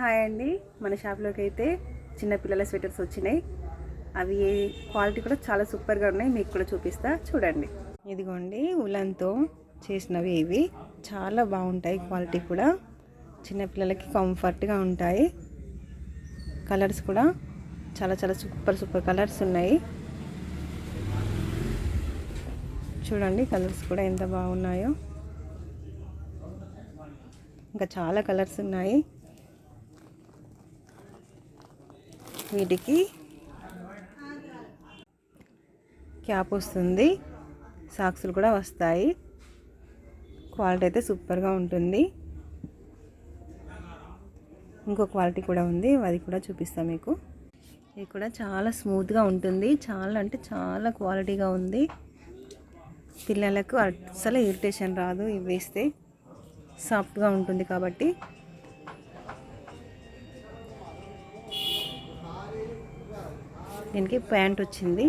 Hi అండి. మన షాప్లోకి అయితే చిన్నపిల్లల స్వెటర్స్ వచ్చినాయి. అవి క్వాలిటీ కూడా చాలా సూపర్గా ఉన్నాయి. మీకు కూడా చూపిస్తా చూడండి. ఇదిగోండి, ఉలన్తో చేసినవి ఇవి చాలా బాగుంటాయి. క్వాలిటీ కూడా చిన్నపిల్లలకి కంఫర్ట్గా ఉంటాయి. కలర్స్ కూడా చాలా చాలా సూపర్ కలర్స్ ఉన్నాయి. చూడండి, కలర్స్ కూడా ఎంత బాగున్నాయో. ఇంకా చాలా కలర్స్ ఉన్నాయి. వీటికి క్యాప్ వస్తుంది, సాక్సులు కూడా వస్తాయి. క్వాలిటీ అయితే సూపర్గా ఉంటుంది. ఇంకో క్వాలిటీ కూడా ఉంది, అది కూడా చూపిస్తాను మీకు. ఇది కూడా చాలా స్మూత్గా ఉంటుంది. చాలా అంటే చాలా క్వాలిటీగా ఉంది. పిల్లలకు అస్సలు ఇరిటేషన్ రాదు. ఇవి వేస్తే సాఫ్ట్గా ఉంటుంది కాబట్టి. దీనికి ప్యాంట్ వచ్చింది.